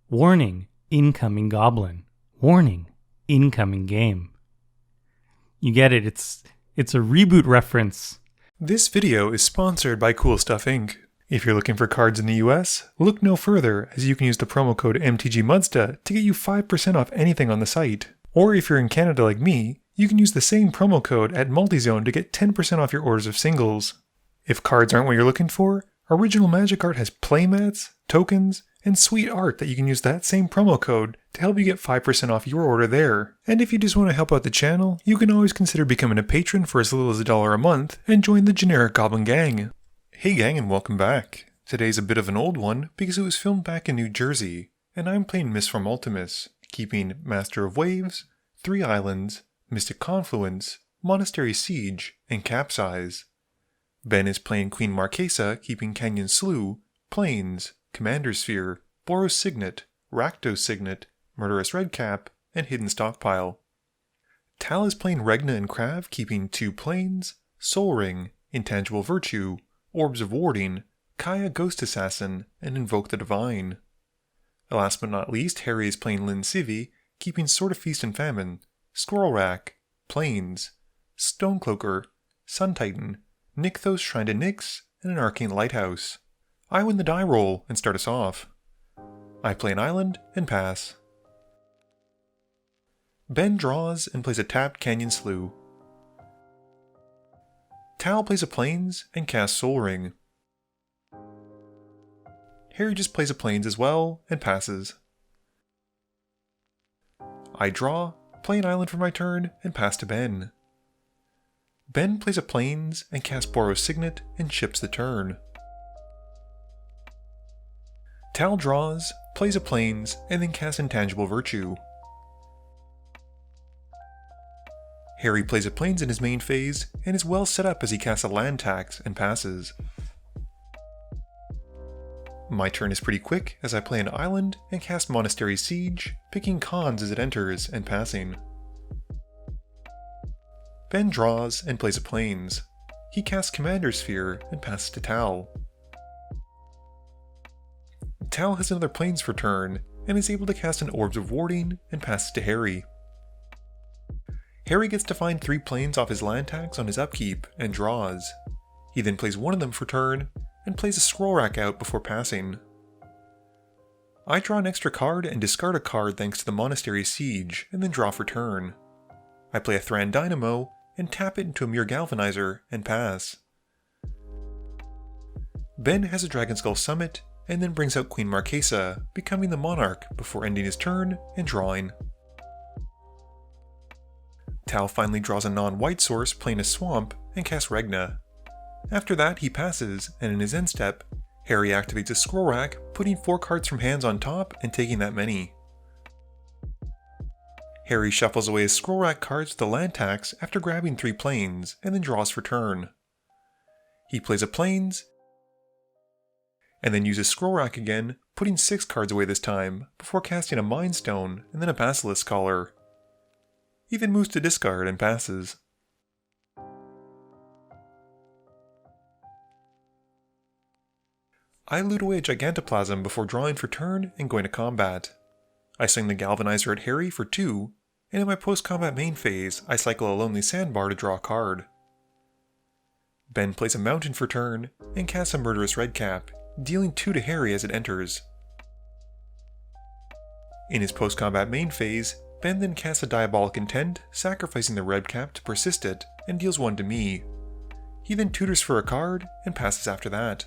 Warning, incoming goblin. Warning, incoming game. You get it, it's a reboot reference. This video is sponsored by Cool Stuff Inc. If you're looking for cards in the US, look no further, as you can use the promo code MTGMudsta to get you 5% off anything on the site. Or if you're in Canada like me, you can use the same promo code at Multizone to get 10% off your orders of singles. If cards aren't what you're looking for, Original Magic Art has playmats, tokens, and sweet art that you can use that same promo code to help you get 5% off your order there. And if you just want to help out the channel, you can always consider becoming a patron for as little as $1 a month and join the generic Goblin Gang. Hey gang, and welcome back. Today's a bit of an old one because it was filmed back in New Jersey, and I'm playing Mistform Ultimus, keeping Master of Waves, 3 Islands, Mystic Confluence, Monastery Siege, and Capsize. Ben is playing Queen Marchesa, keeping Canyon Slough, Plains, Commander's Sphere, Boros Signet, Rakdos Signet, Murderous Redcap, and Hidden Stockpile. Tal is playing Regna and Krav, keeping 2 Plains, Soul Ring, Intangible Virtue, Orbs of Warding, Kaya Ghost Assassin, and Invoke the Divine. Last but not least, Harry is playing Lin Sivvi, keeping Sword of Feast and Famine, Squirrel Rack, Plains, Stonecloaker, Sun Titan, Nykthos Shrine to Nyx, and an Arcane Lighthouse. I win the die roll and start us off. I play an island and pass. Ben draws and plays a tapped Canyon Slough. Tal plays a Plains and casts Soul Ring. Harry just plays a Plains as well and passes. I draw, play an island for my turn, and pass to Ben. Ben plays a Plains and casts Boros Signet and chips the turn. Tal draws, plays a Plains, and then casts Intangible Virtue. Harry plays a Plains in his main phase and is well set up as he casts a land tax and passes. My turn is pretty quick as I play an island and cast Monastery Siege, picking cons as it enters and passing. Ben draws and plays a Plains. He casts Commander's Sphere and passes to Tal. Tal has another Plains for turn and is able to cast an Orbs of Warding and passes to Harry. Harry gets to find 3 Plains off his land tax on his upkeep and draws. He then plays one of them for turn and plays a Scroll Rack out before passing. I draw an extra card and discard a card thanks to the Monastery Siege and then draw for turn. I play a Thran Dynamo and tap it into a Mere Galvanizer and pass. Ben has a Dragonskull Summit and then brings out Queen Marchesa, becoming the Monarch before ending his turn and drawing. Tal finally draws a non-white source playing a Swamp and casts Regna. After that he passes, and in his end step, Harry activates a Scroll Rack, putting 4 cards from hands on top and taking that many. Harry shuffles away his Scroll Rack cards with the land tax after grabbing 3 Plains, and then draws for turn. He plays a Plains, and then uses Scroll Rack again, putting 6 cards away this time, before casting a Mind Stone and then a Basilisk Collar. He then moves to discard and passes. I loot away a Gigantoplasm before drawing for turn and going to combat. I swing the Galvanizer at Harry for 2, and in my post-combat main phase, I cycle a Lonely Sandbar to draw a card. Ben plays a Mountain for turn and casts a Murderous Redcap, dealing 2 to Harry as it enters. In his post-combat main phase, Ben then casts a Diabolic Intent, sacrificing the Redcap to persist it, and deals 1 to me. He then tutors for a card and passes after that.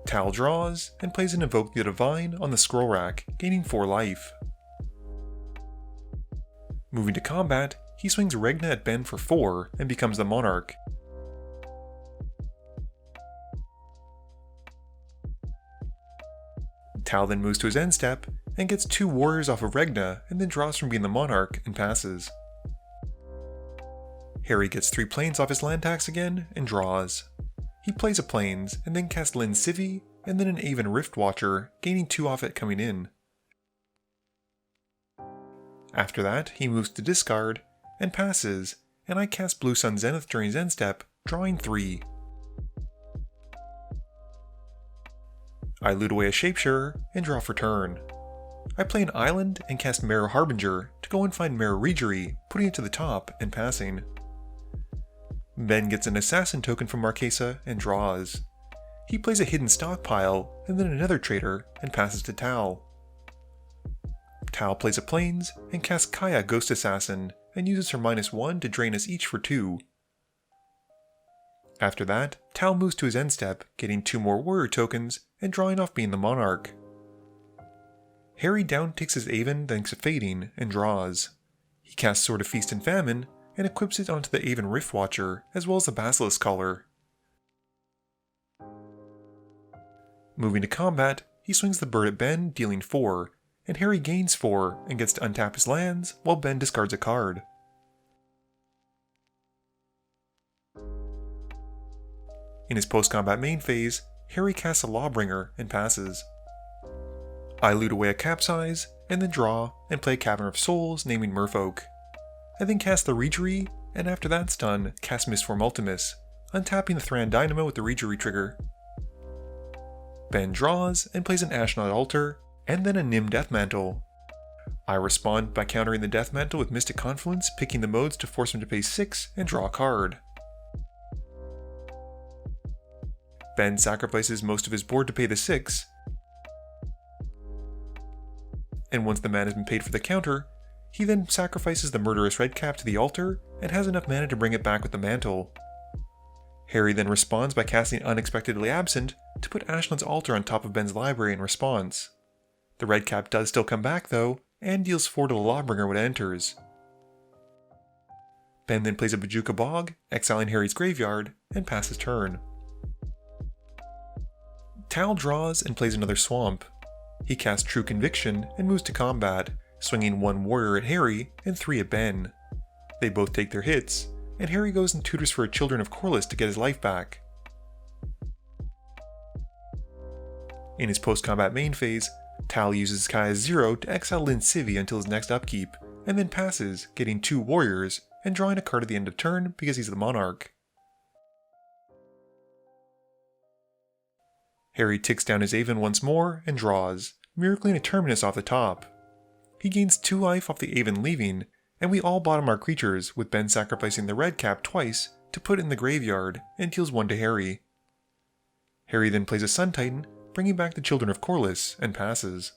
Tal draws and plays an Invoke the Divine on the Scroll Rack, gaining 4 life. Moving to combat, he swings Regna at Ben for 4 and becomes the Monarch. Tal then moves to his end step and gets 2 warriors off of Regna and then draws from being the Monarch and passes. Harry gets 3 Plains off his land tax again and draws. He plays a Plains and then casts Lin Sivvi and then an Aven Rift Watcher, gaining 2 off it coming in. After that, he moves to discard and passes, and I cast Blue Sun Zenith during his end step, drawing 3. I loot away a Shapesharer and draw for turn. I play an island and cast Mirror Harbinger to go and find Mirror Regery, putting it to the top and passing. Ben gets an Assassin token from Marchesa and draws. He plays a hidden stockpile and then another traitor and passes to Tal. Tal plays a Plains and casts Kaya Ghost Assassin and uses her -1 to drain us each for 2. After that, Tal moves to his end step, getting 2 more warrior tokens and drawing off being the Monarch. Harry down takes his Aven thanks to Fading and draws. He casts Sword of Feast and Famine and equips it onto the Aven Rift Watcher as well as the Basilisk Collar. Moving to combat, he swings the bird at Ben, dealing 4, and Harry gains 4 and gets to untap his lands while Ben discards a card. In his post-combat main phase, Harry casts a Lawbringer and passes. I loot away a Capsize, and then draw and play Cavern of Souls, naming Merfolk. I then cast the Regery, and after that's done, cast Mistform Ultimus, untapping the Thran Dynamo with the Regery trigger. Ben draws and plays an Ashnod Altar, and then a Nim Deathmantle. I respond by countering the Deathmantle with Mystic Confluence, picking the modes to force him to pay 6 and draw a card. Ben sacrifices most of his board to pay the 6, and once the mana has been paid for the counter, he then sacrifices the Murderous Redcap to the altar and has enough mana to bring it back with the mantle. Harry then responds by casting Unexpectedly Absent to put Ashnod's Altar on top of Ben's library in response. The Redcap does still come back though, and deals 4 to the Lawbringer when it enters. Ben then plays a Bojuka Bog, exiling Harry's graveyard, and passes turn. Tal draws and plays another Swamp. He casts True Conviction and moves to combat, swinging 1 warrior at Harry and 3 at Ben. They both take their hits, and Harry goes and tutors for a Children of Corliss to get his life back. In his post-combat main phase, Tal uses Kaya's 0 to exile Lin Sivvi until his next upkeep, and then passes, getting 2 warriors, and drawing a card at the end of turn because he's the Monarch. Harry ticks down his Aven once more and draws, miracling a Terminus off the top. He gains 2 life off the Aven leaving, and we all bottom our creatures, with Ben sacrificing the Redcap twice to put in the graveyard, and deals 1 to Harry. Harry then plays a Sun Titan, bringing back the Children of Corliss, and passes.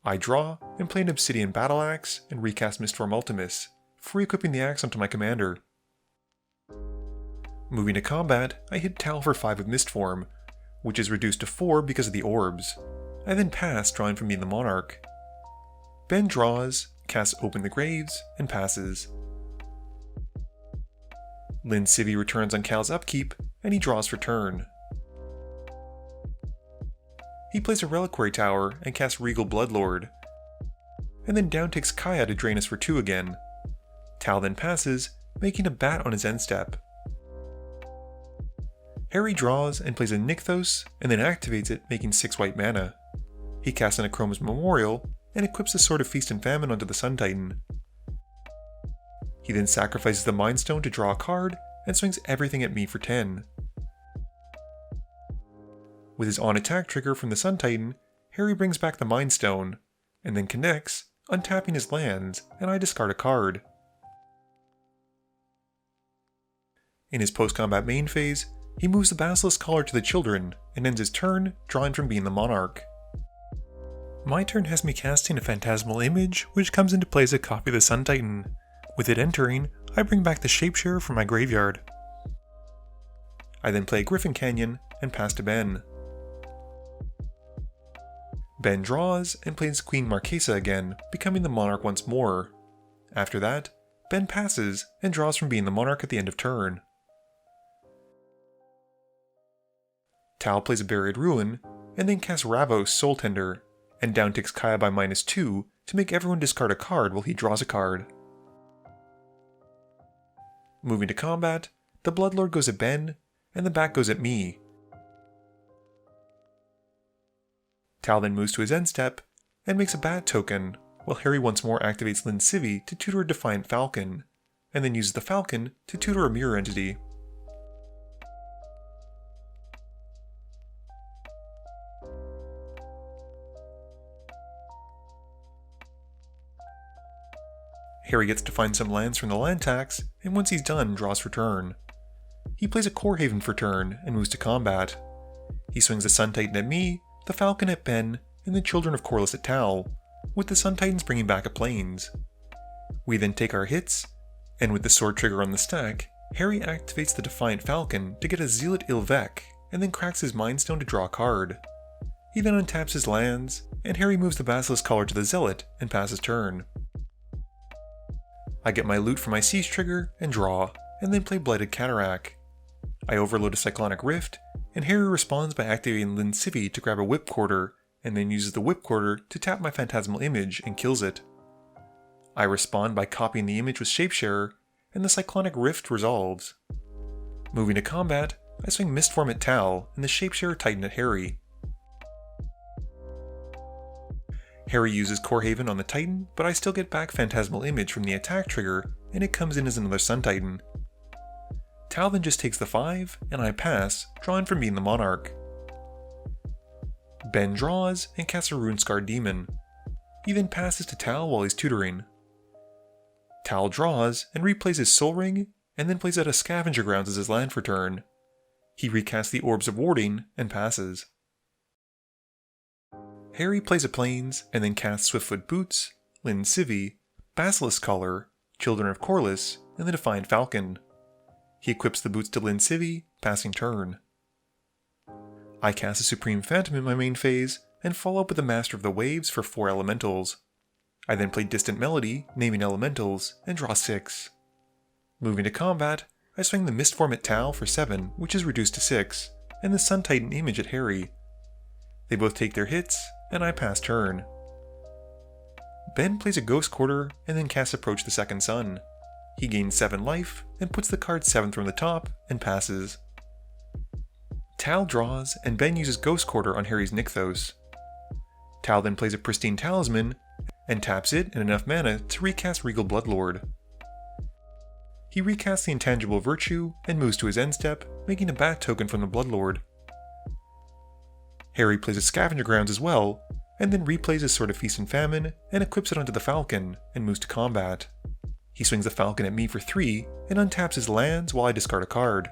I draw and play an Obsidian Battle Axe and recast Mistform Ultimus, free equipping the axe onto my commander. Moving to combat, I hit Tal for 5 of Mistform, which is reduced to 4 because of the orbs. I then pass, drawing from being the Monarch. Ben draws, casts Open the Graves, and passes. Lin Sivvi returns on Cal's upkeep, and he draws for turn. He plays a Reliquary Tower and casts Regal Bloodlord, and then down takes Kaya to drain us for 2 again. Tal then passes, making a bat on his end step. Harry draws and plays a Nykthos, and then activates it, making 6 white mana. He casts an Akroma's Memorial, and equips the Sword of Feast and Famine onto the Sun Titan. He then sacrifices the Mind Stone to draw a card, and swings everything at me for 10. With his on-attack trigger from the Sun Titan, Harry brings back the Mind Stone, and then connects, untapping his lands, and I discard a card. In his post-combat main phase, he moves the Basilisk Collar to the Children, and ends his turn, drawing from being the Monarch. My turn has me casting a Phantasmal Image, which comes into play as a copy of the Sun Titan. With it entering, I bring back the Shapesharer from my graveyard. I then play Griffin Canyon, and pass to Ben. Ben draws, and plays Queen Marchesa again, becoming the Monarch once more. After that, Ben passes, and draws from being the Monarch at the end of turn. Tal plays a Buried Ruin, and then casts Ravos Soul Tender, and down ticks Kaya by -2 to make everyone discard a card while he draws a card. Moving to combat, the Bloodlord goes at Ben, and the Bat goes at me. Tal then moves to his end step, and makes a Bat token, while Harry once more activates Lin Sivvi to tutor a Defiant Falcon, and then uses the Falcon to tutor a Mirror Entity. Harry gets to find some lands from the land tax, and once he's done, draws for turn. He plays a Core Haven for turn and moves to combat. He swings the Sun Titan at me, the Falcon at Ben, and the Children of Corliss at Tal, with the Sun Titans bringing back a Plains. We then take our hits, and with the sword trigger on the stack, Harry activates the Defiant Falcon to get a Zealot Ilvec, and then cracks his Mind Stone to draw a card. He then untaps his lands, and Harry moves the Basilisk Collar to the Zealot and passes turn. I get my loot for my Siege trigger and draw, and then play Blighted Cataract. I overload a Cyclonic Rift, and Harry responds by activating Lin Sivvi to grab a Whipcorder, and then uses the Whipcorder to tap my Phantasmal Image and kills it. I respond by copying the image with Shapesharer, and the Cyclonic Rift resolves. Moving to combat, I swing Mistform at Tal and the Shapesharer Titan at Harry. Harry uses Core Haven on the Titan, but I still get back Phantasmal Image from the attack trigger, and it comes in as another Sun Titan. Tal then just takes the 5, and I pass, drawing from being the Monarch. Ben draws and casts a Rune-Scarred Demon. He then passes to Tal while he's tutoring. Tal draws and replays his Soul Ring, and then plays out a Scavenger Grounds as his land for turn. He recasts the Orbs of Warding and passes. Harry plays a Plains, and then casts Swiftfoot Boots, Lin Sivvi, Basilisk Collar, Children of Corliss, and the Defiant Falcon. He equips the boots to Lin Sivvi, passing turn. I cast a Supreme Phantom in my main phase, and follow up with the Master of the Waves for 4 elementals. I then play Distant Melody, naming elementals, and draw 6. Moving to combat, I swing the Mistform at Tal for 7, which is reduced to 6, and the Sun Titan Image at Harry. They both take their hits, and I pass turn. Ben plays a Ghost Quarter and then casts Approach the Second Sun. He gains 7 life, and puts the card 7th from the top, and passes. Tal draws, and Ben uses Ghost Quarter on Harry's Nykthos. Tal then plays a Pristine Talisman, and taps it and enough mana to recast Regal Bloodlord. He recasts the Intangible Virtue, and moves to his end step, making a Bat token from the Bloodlord. Harry plays a Scavenger Grounds as well, and then replays his Sword of Feast and Famine, and equips it onto the Falcon, and moves to combat. He swings the Falcon at me for 3, and untaps his lands while I discard a card.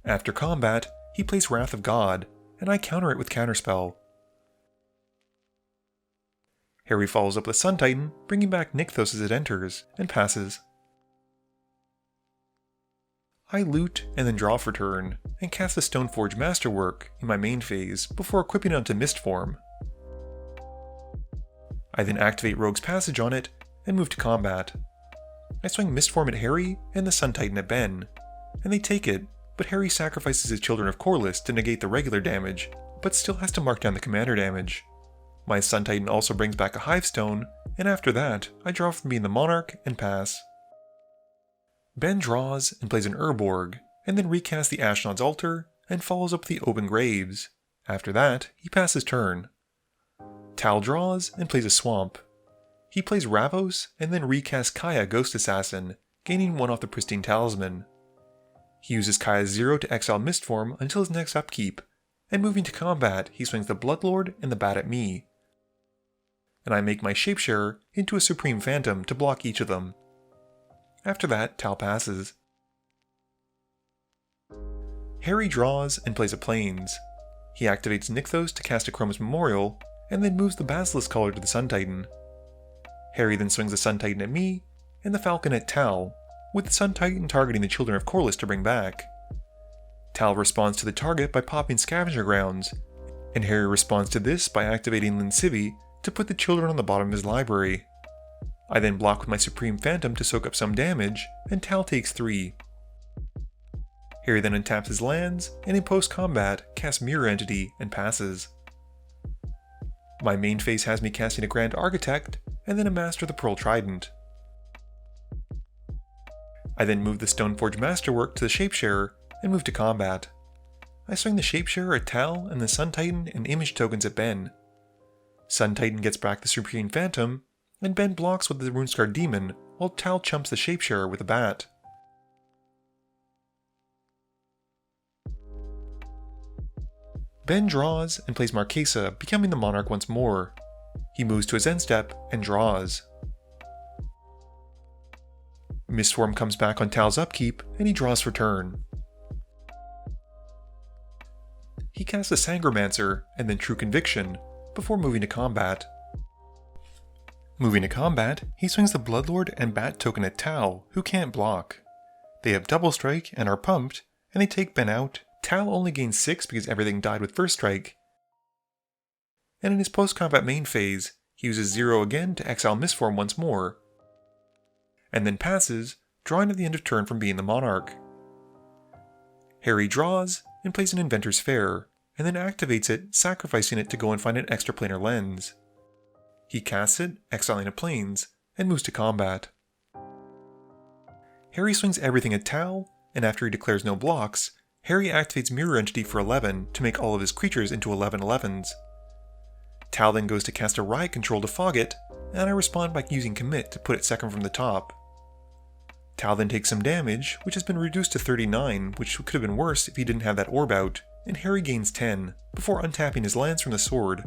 After combat, he plays Wrath of God, and I counter it with Counterspell. Harry follows up with Sun Titan, bringing back Nykthos as it enters, and passes. I loot and then draw for turn, and cast the Stoneforge Masterwork in my main phase before equipping it onto Mistform. I then activate Rogue's Passage on it, and move to combat. I swing Mistform at Harry and the Sun Titan at Ben, and they take it, but Harry sacrifices his Children of Corliss to negate the regular damage, but still has to mark down the commander damage. My Sun Titan also brings back a Hivestone, and after that, I draw from being the Monarch and pass. Ben draws and plays an Urborg, and then recasts the Ashnod's Altar, and follows up the Open Graves. After that, he passes turn. Tal draws and plays a Swamp. He plays Ravos, and then recasts Kaya Ghost Assassin, gaining 1 off the Pristine Talisman. He uses Kaya's 0 to exile Mistform until his next upkeep, and moving to combat, he swings the Bloodlord and the Bat at me. And I make my Shapesharer into a Supreme Phantom to block each of them. After that, Tal passes. Harry draws and plays a Plains. He activates Nykthos to cast a Chroma's Memorial, and then moves the Basilisk Collar to the Sun Titan. Harry then swings the Sun Titan at me, and the Falcon at Tal, with the Sun Titan targeting the Children of Corliss to bring back. Tal responds to the target by popping Scavenger Grounds, and Harry responds to this by activating Lin Sivvi to put the children on the bottom of his library. I then block with my Supreme Phantom to soak up some damage, and Tal takes 3. Harry then untaps his lands, and in post-combat, casts Mirror Entity and passes. My main phase has me casting a Grand Architect, and then a Master of the Pearl Trident. I then move the Stoneforge Masterwork to the Shapesharer, and move to combat. I swing the Shapesharer at Tal and the Sun Titan and Image tokens at Ben. Sun Titan gets back the Supreme Phantom, and Ben blocks with the Rune-Scarred Demon, while Tal chumps the Shapesharer with a Bat. Ben draws and plays Marchesa, becoming the Monarch once more. He moves to his end step and draws. Mistform comes back on Tal's upkeep, and he draws for turn. He casts a Sangromancer, and then True Conviction, before moving to combat. Moving to combat, he swings the Bloodlord and Bat token at Tal, who can't block. They have Double Strike and are pumped, and they take Ben out. Tal only gains 6 because everything died with First Strike. And in his post-combat main phase, he uses 0 again to exile Mistform once more, and then passes, drawing at the end of turn from being the Monarch. Harry draws, and plays an Inventor's Fair, and then activates it, sacrificing it to go and find an extraplanar lens. He casts it, exiling a planes, and moves to combat. Harry swings everything at Tal, and after he declares no blocks, Harry activates Mirror Entity for 11 to make all of his creatures into 11/11s. Tal then goes to cast a Riot Control to fog it, and I respond by using Commit to put it second from the top. Tal then takes some damage, which has been reduced to 39, which could have been worse if he didn't have that orb out, and Harry gains 10, before untapping his lance from the sword.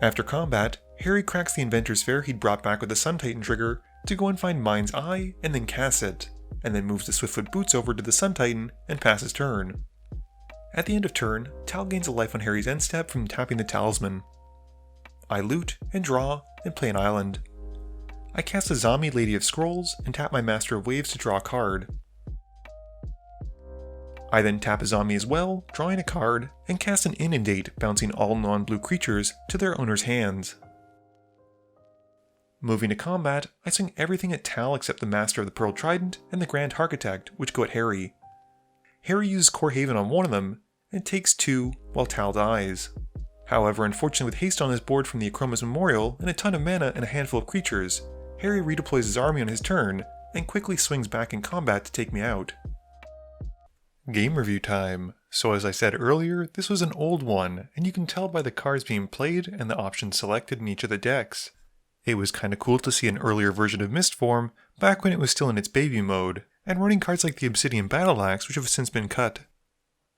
After combat, Harry cracks the Inventor's Fair he'd brought back with the Sun Titan trigger to go and find Mind's Eye and then casts it, and then moves the Swiftfoot Boots over to the Sun Titan and passes turn. At the end of turn, Tal gains a life on Harry's end step from tapping the Talisman. I loot and draw and play an island. I cast a Zami Lady of Scrolls and tap my Master of Waves to draw a card. I then tap a Zami as well, drawing a card, and cast an Inundate, bouncing all non-blue creatures to their owner's hands. Moving to combat, I swing everything at Tal except the Master of the Pearl Trident and the Grand Architect, which go at Harry. Harry uses Core Haven on one of them, and takes 2 while Tal dies. However, unfortunately with haste on his board from the Akroma's Memorial and a ton of mana and a handful of creatures, Harry redeploys his army on his turn, and quickly swings back in combat to take me out. Game review time. So as I said earlier, this was an old one, and you can tell by the cards being played and the options selected in each of the decks. It was kinda cool to see an earlier version of Mistform, back when it was still in its baby mode, and running cards like the Obsidian Battle Axe, which have since been cut.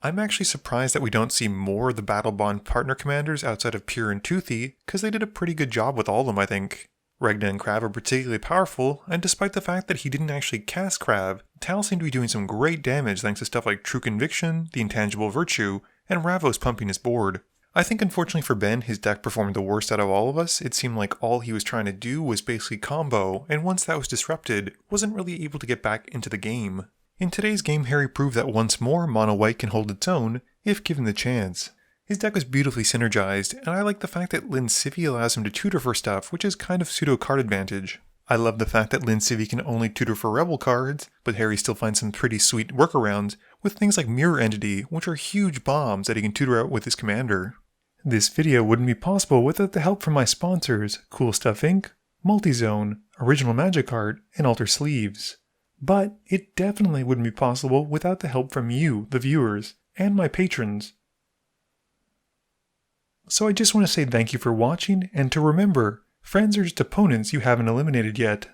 I'm actually surprised that we don't see more of the Battle Bond partner commanders outside of Pure and Toothy, because they did a pretty good job with all of them, I think. Regna and Krav are particularly powerful, and despite the fact that he didn't actually cast Krav, Tal seemed to be doing some great damage thanks to stuff like True Conviction, the Intangible Virtue, and Ravos pumping his board. I think unfortunately for Ben, his deck performed the worst out of all of us. It seemed like all he was trying to do was basically combo, and once that was disrupted, wasn't really able to get back into the game. In today's game, Harry proved that once more, Mono White can hold its own, if given the chance. His deck was beautifully synergized, and I like the fact that Lin Sivvi allows him to tutor for stuff, which is kind of pseudo-card advantage. I love the fact that Lin Sivvi can only tutor for Rebel cards, but Harry still finds some pretty sweet workarounds with things like Mirror Entity, which are huge bombs that he can tutor out with his commander. This video wouldn't be possible without the help from my sponsors, Cool Stuff Inc., Multizone, Original Magic Art, and Alter Sleeves. But it definitely wouldn't be possible without the help from you, the viewers, and my patrons. So I just want to say thank you for watching, and to remember, friends are just opponents you haven't eliminated yet.